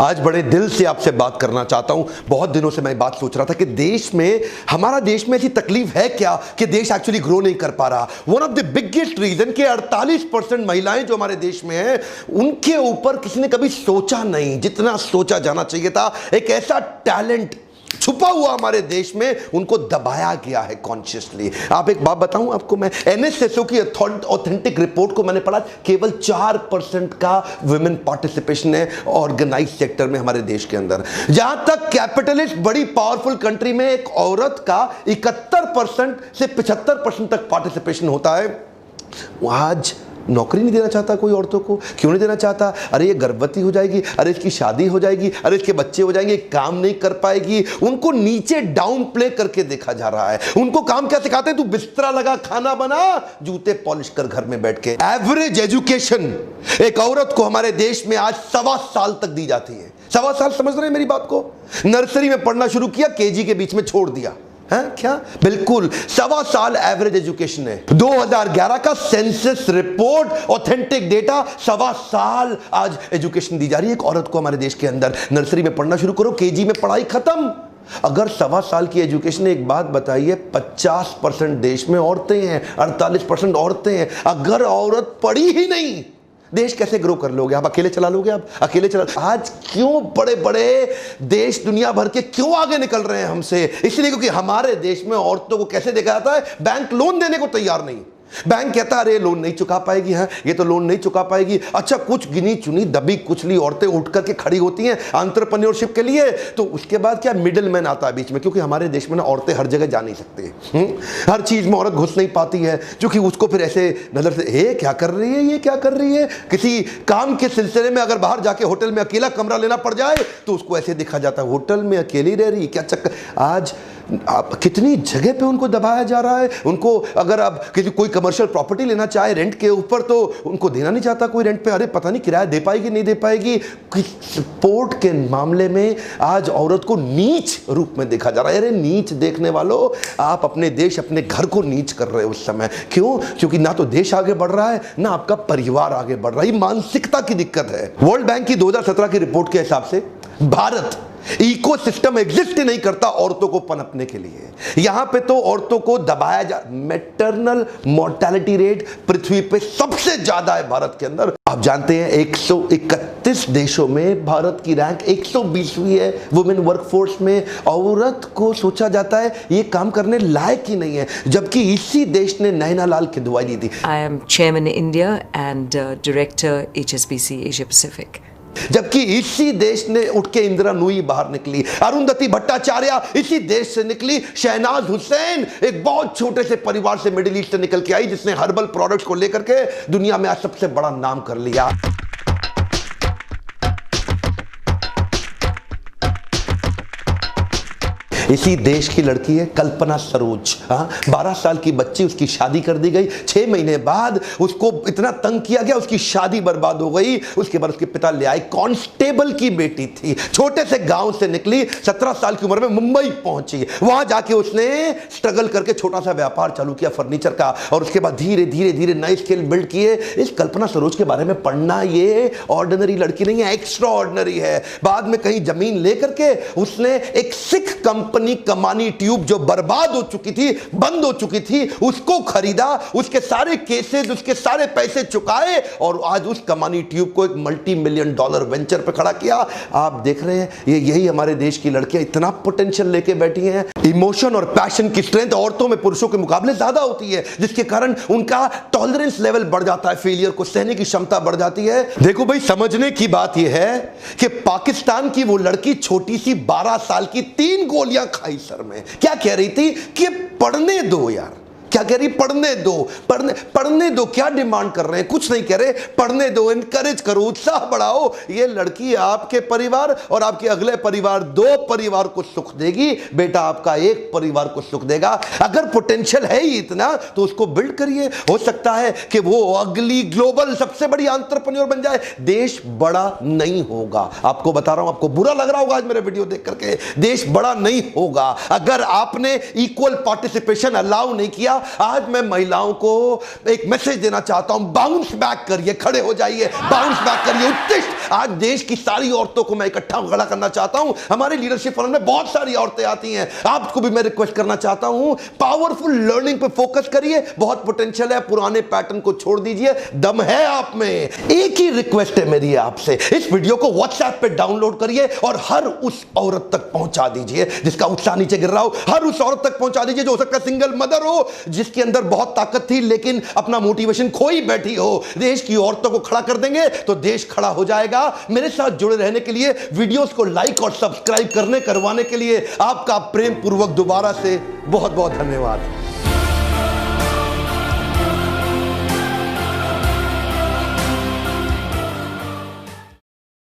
आज बड़े दिल से आपसे बात करना चाहता हूं। बहुत दिनों से मैं बात सोच रहा था कि देश में, हमारा देश में ऐसी तकलीफ है क्या कि देश एक्चुअली ग्रो नहीं कर पा रहा। One of the biggest reason कि 48% महिलाएं जो हमारे देश में हैं, उनके ऊपर किसी ने कभी सोचा नहीं जितना सोचा जाना चाहिए था। एक ऐसा टैलेंट छुपा हुआ हमारे देश में, उनको दबाया गया है कॉन्शियसली। आप एक बात बताऊं आपको, मैं एनएसएसओ की ऑथेंटिक रिपोर्ट को मैंने पढ़ा, केवल 4% का वुमेन पार्टिसिपेशन है ऑर्गेनाइज सेक्टर में हमारे देश के अंदर। जहां तक कैपिटलिस्ट बड़ी पावरफुल कंट्री में एक औरत का 71% से 75% तक पार्टिसिपेशन होता है, आज नौकरी नहीं देना चाहता कोई औरतों को। क्यों नहीं देना चाहता? अरे ये गर्भवती हो जाएगी, अरे इसकी शादी हो जाएगी, अरे इसके बच्चे हो जाएंगे, काम नहीं कर पाएगी। उनको नीचे डाउन प्ले करके देखा जा रहा है। उनको काम क्या सिखाते हैं? तू बिस्तरा लगा, खाना बना, जूते पॉलिश कर घर में बैठ के। एवरेज एजुकेशन एक औरत को हमारे देश में आज 1.25 साल तक दी जाती है। 1.25 साल, समझ रहे हैं मेरी बात को? नर्सरी में पढ़ना शुरू किया, केजी के बीच में छोड़ दिया है क्या? बिल्कुल 1.25 साल एवरेज एजुकेशन है। 2011 का सेंसस रिपोर्ट, ऑथेंटिक डेटा, 1.25 साल आज एजुकेशन दी जा रही है एक औरत को हमारे देश के अंदर। नर्सरी में पढ़ना शुरू करो, केजी में पढ़ाई खत्म। अगर 1.25 साल की एजुकेशन, एक बात बताइए, 50% देश में औरतें हैं, 48% औरतें हैं। अगर औरत पढ़ी ही नहीं, देश कैसे ग्रो कर लोगे? आप अकेले चला लोगे? आप अकेले चला। आज क्यों बड़े बड़े देश दुनिया भर के क्यों आगे निकल रहे हैं हमसे? इसलिए क्योंकि हमारे देश में औरतों को कैसे देखा जाता है? बैंक लोन देने को तैयार नहीं। बैंक कहता है अरे लोन नहीं चुका पाएगी, है ये तो लोन नहीं चुका पाएगी। अच्छा, कुछ गिनी चुनी दबी कुचली औरतें उठ करके खड़ी होती हैं एंटरप्रेन्योरशिप के लिए, तो उसके बाद क्या मिडिल मैन आता है बीच में। क्योंकि हमारे देश में ना औरतें हर जगह जा नहीं सकती, हर चीज में औरत घुस नहीं पाती है, क्योंकि उसको फिर ऐसे नजर से ये क्या कर रही है, ये क्या कर रही है। किसी काम के सिलसिले में अगर बाहर जाके होटल में अकेला कमरा लेना पड़ जाए तो उसको ऐसे देखा जाता है, होटल में अकेली रह रही, क्या चक्कर। आज आप कितनी जगह पे उनको दबाया जा रहा है। उनको अगर आप किसी कोई कमर्शियल प्रॉपर्टी लेना चाहे रेंट के ऊपर, तो उनको देना नहीं चाहता कोई रेंट पे। अरे पता नहीं किराया दे पाएगी नहीं दे पाएगी। सपोर्ट के मामले में आज औरत को नीच रूप में देखा जा रहा है। अरे नीच देखने वालों, आप अपने देश, अपने घर को नीच कर रहे हो उस समय। क्यों? क्योंकि ना तो देश आगे बढ़ रहा है, ना आपका परिवार आगे बढ़ रहा है। मानसिकता की दिक्कत है। वर्ल्ड बैंक की 2017 की रिपोर्ट के हिसाब से भारत इकोसिस्टम एग्जिस्ट ही नहीं करता औरतों को पनपने के लिए। यहां पे तो औरतों को दबाया जा। मैटरनल मोर्टेलिटी रेट पृथ्वी पे सबसे ज्यादा है भारत के अंदर। आप जानते हैं 131 देशों में भारत की रैंक 120वीं है वुमेन वर्कफोर्स में। औरत को सोचा जाता है ये काम करने लायक ही नहीं है, जबकि इसी देश ने नैना लाल की दुआई दी थी। I am chairman in India and director HSBC Asia Pacific. जबकि इसी देश ने उठ के इंदिरा नूई बाहर निकली, अरुंधति भट्टाचार्य इसी देश से निकली, शहनाज हुसैन एक बहुत छोटे से परिवार से मिडिल ईस्ट से निकल के आई, जिसने हर्बल प्रोडक्ट्स को लेकर के दुनिया में आज सबसे बड़ा नाम कर लिया। इसी देश की लड़की है कल्पना सरोज। 12 साल की बच्ची, उसकी शादी कर दी गई। 6 महीने बाद उसको इतना तंग किया गया, उसकी शादी बर्बाद हो गई। उसके बाद उसके पिता ले आए। कांस्टेबल की बेटी थी, छोटे से गांव से निकली, 17 साल की उम्र में मुंबई पहुंची। वहां जाके उसने स्ट्रगल करके छोटा सा व्यापार चालू किया फर्नीचर का, और उसके बाद धीरे धीरे धीरे नए स्किल बिल्ड किए। इस कल्पना सरोज के बारे में पढ़ना, ये ऑर्डिनरी लड़की नहीं है, एक्स्ट्रा ऑर्डिनरी है। बाद में कहीं जमीन लेकर के उसने एक सिख कंपनी कमानी ट्यूब जो बर्बाद हो चुकी थी, बंद हो चुकी थी, उसको खरीदा, उसके सारे केसेस, उसके सारे पैसे चुकाए, और आज उस कमानी ट्यूब को एक $multi-million वेंचर पे खड़ा किया। आप देख रहे हैं, ये यही हमारे देश की लड़कियां इतना पोटेंशियल लेके बैठी हैं। इमोशन और पैशन की स्ट्रेंथ औरतों में पुरुषों के मुकाबले ज्यादा होती है, जिसके कारण उनका टॉलरेंस लेवल बढ़ जाता है, फेलियर को सहने की क्षमता बढ़ जाती है। देखो भाई, समझने की बात यह है कि पाकिस्तान की वो लड़की छोटी सी 12 साल की 3 गोलियां खाई सर में। क्या कह रही थी कि पढ़ने दो यार, क्या कह रही? पढ़ने दो, पढ़ने दो। क्या डिमांड कर रहे हैं? कुछ नहीं कह रहे, पढ़ने दो, इनकरेज करो, उत्साह बढ़ाओ। ये लड़की आपके परिवार और आपके अगले परिवार, 2 परिवार को सुख देगी। बेटा आपका एक परिवार को सुख देगा। अगर पोटेंशियल है ही इतना तो उसको बिल्ड करिए। हो सकता है कि वो अगली ग्लोबल सबसे बड़ी एंटरप्रेन्योर बन जाए। देश बड़ा नहीं होगा, आपको बता रहा हूं। आपको बुरा लग रहा होगा आज मेरे वीडियो देख करके, देश बड़ा नहीं होगा अगर आपने इक्वल पार्टिसिपेशन अलाउ नहीं किया। आज मैं महिलाओं को एक मैसेज देना चाहता हूं, बाउंस बैक करिए, खड़े हो जाइए, बाउंस बैक करिए, उत्कृष्ट आज देश की सारी औरतों को मैं इकट्ठा खड़ा करना चाहता हूं। हमारे लीडरशिप फोरम में बहुत सारी औरतें आती हैं, आपको भी मैं रिक्वेस्ट करना चाहता हूं, पावरफुल लर्निंग पे फोकस करिए, बहुत पोटेंशियल है, पुराने पैटर्न को छोड़ दीजिए, दम है आप में। एक ही रिक्वेस्ट है मेरी आपसे, इस वीडियो को व्हाट्सएप पे डाउनलोड करिए और हर उस औरत तक पहुंचा दीजिए जिसका उत्साह नीचे गिर रहा हो, हर उस औरत तक पहुंचा दीजिए जो हो सकता है सिंगल मदर हो, जिसके अंदर बहुत ताकत थी लेकिन अपना मोटिवेशन खोई बैठी हो। देश की औरतों को खड़ा कर देंगे तो देश खड़ा हो जाएगा। मेरे साथ जुड़े रहने के लिए, वीडियोस को लाइक और सब्सक्राइब करवाने के लिए आपका प्रेम पूर्वक दोबारा से बहुत बहुत धन्यवाद।